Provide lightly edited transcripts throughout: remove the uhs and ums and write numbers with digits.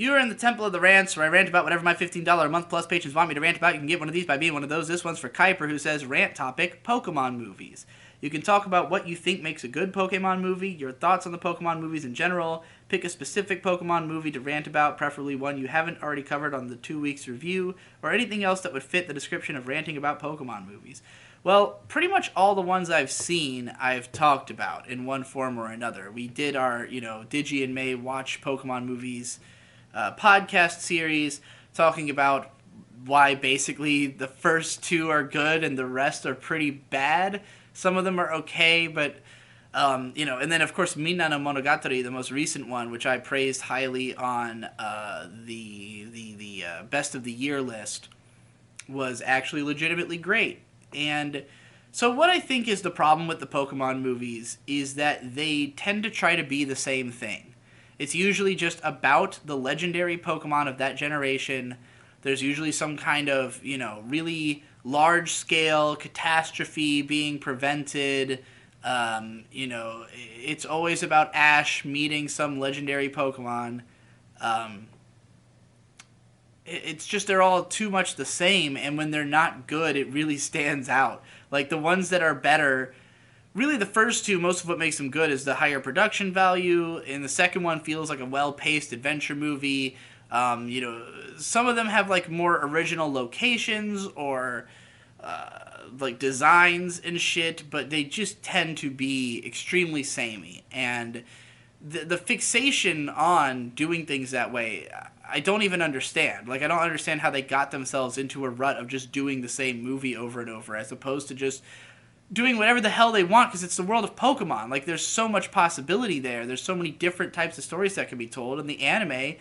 You are in the Temple of the Rants, where I rant about whatever my $15 a month plus patrons want me to rant about. You can get one of these by being one of those. This one's for Kuiper, who says, rant topic, Pokemon movies. You can talk about what you think makes a good Pokemon movie, your thoughts on the Pokemon movies in general, pick a specific Pokemon movie to rant about, preferably one you haven't already covered on the 2 weeks review, or anything else that would fit the description of ranting about Pokemon movies. Well, pretty much all the ones I've seen, I've talked about in one form or another. We did our, Digi and May watch Pokemon movies podcast series, talking about why basically the first two are good and the rest are pretty bad. Some of them are okay, but and then of course Mina no Monogatari, the most recent one, which I praised highly on the best of the year list, was actually legitimately great. And so what I think is the problem with the Pokemon movies is that they tend to try to be the same thing. It's usually just about the legendary Pokemon of that generation. There's usually some kind of, really large-scale catastrophe being prevented. It's always about Ash meeting some legendary Pokemon. It's just they're all too much the same, and when they're not good, it really stands out. Like, the ones that are better, really the first two, most of what makes them good is the higher production value, and the second one feels like a well-paced adventure movie. Some of them have, like, more original locations or like designs and shit, but they just tend to be extremely samey. And the fixation on doing things that way, I don't even understand. Like, I don't understand how they got themselves into a rut of just doing the same movie over and over, as opposed to just doing whatever the hell they want, because it's the world of Pokemon. Like, there's so much possibility there. There's so many different types of stories that can be told, and the anime,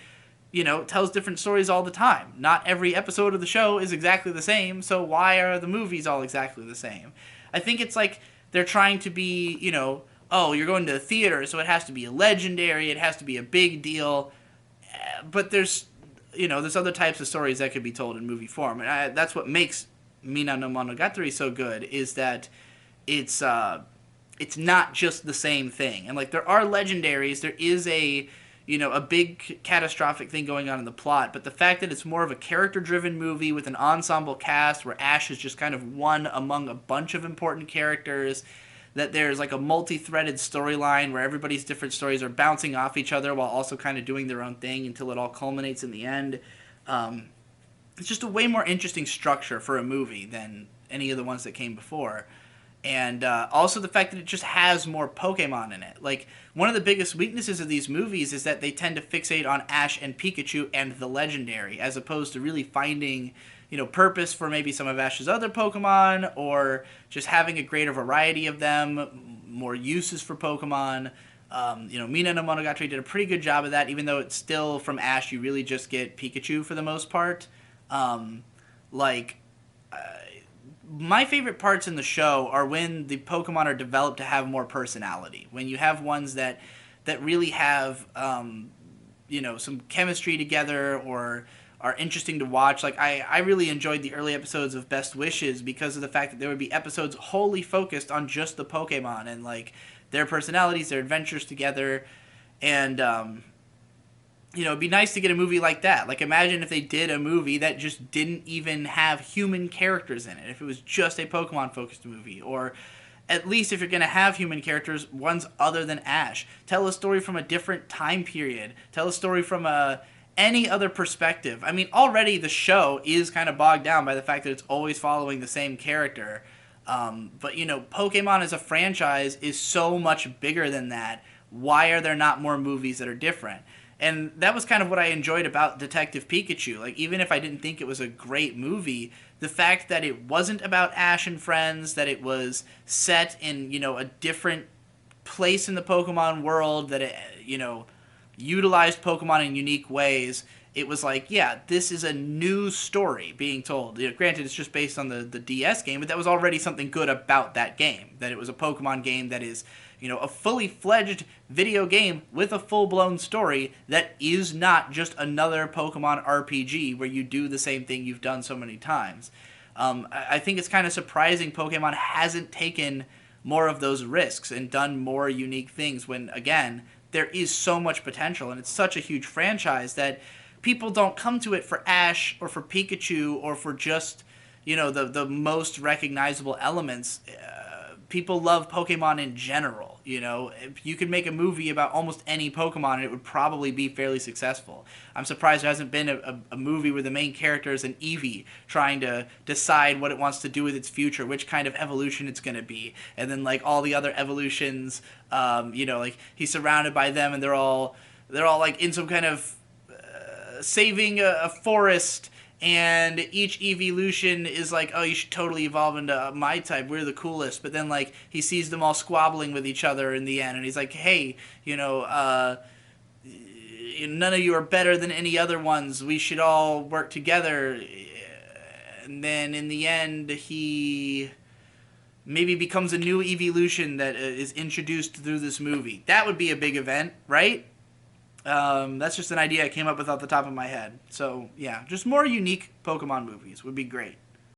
tells different stories all the time. Not every episode of the show is exactly the same, so why are the movies all exactly the same? I think it's like they're trying to be, oh, you're going to the theater, so it has to be a legendary, it has to be a big deal. But there's other types of stories that could be told in movie form. And that's what makes Mina no Monogatari so good, is that it's not just the same thing. And, like, there are legendaries, there is a big catastrophic thing going on in the plot, but the fact that it's more of a character-driven movie with an ensemble cast where Ash is just kind of one among a bunch of important characters, that there's like a multi-threaded storyline where everybody's different stories are bouncing off each other while also kind of doing their own thing until it all culminates in the end. It's just a way more interesting structure for a movie than any of the ones that came before. And also the fact that it just has more Pokemon in it. Like, one of the biggest weaknesses of these movies is that they tend to fixate on Ash and Pikachu and the legendary, as opposed to really finding, purpose for maybe some of Ash's other Pokemon, or just having a greater variety of them, more uses for Pokemon. Mina no Monogatari did a pretty good job of that, even though it's still, from Ash, you really just get Pikachu for the most part. My favorite parts in the show are when the Pokemon are developed to have more personality. When you have ones that really have, some chemistry together or are interesting to watch. Like, I really enjoyed the early episodes of Best Wishes because of the fact that there would be episodes wholly focused on just the Pokemon and, like, their personalities, their adventures together. And, it'd be nice to get a movie like that. Like, imagine if they did a movie that just didn't even have human characters in it. If it was just a Pokemon-focused movie. Or, at least if you're going to have human characters, ones other than Ash. Tell a story from a different time period. Tell a story from any other perspective. I mean, already the show is kind of bogged down by the fact that it's always following the same character. But, Pokemon as a franchise is so much bigger than that. Why are there not more movies that are different? And that was kind of what I enjoyed about Detective Pikachu. Like, even if I didn't think it was a great movie, the fact that it wasn't about Ash and friends, that it was set in, a different place in the Pokemon world, that it, utilized Pokemon in unique ways, it was like, yeah, this is a new story being told. Granted, it's just based on the DS game, but that was already something good about that game. That it was a Pokemon game that is, a fully fledged video game with a full-blown story that is not just another Pokemon RPG where you do the same thing you've done so many times. I think it's kind of surprising Pokemon hasn't taken more of those risks and done more unique things when, again, there is so much potential and it's such a huge franchise that people don't come to it for Ash or for Pikachu or for just, the most recognizable elements. People love Pokemon in general. If you could make a movie about almost any Pokemon, and it would probably be fairly successful. I'm surprised there hasn't been a movie where the main character is an Eevee trying to decide what it wants to do with its future, which kind of evolution it's going to be, and then like all the other evolutions, like he's surrounded by them, and they're all like in some kind of saving a forest, and each evolution is like, oh, you should totally evolve into my type. We're the coolest. But then, like, he sees them all squabbling with each other in the end, and he's like, hey, none of you are better than any other ones. We should all work together. And then in the end, he maybe becomes a new evolution that is introduced through this movie. That would be a big event, right? That's just an idea I came up with off the top of my head. So, yeah, just more unique Pokemon movies would be great.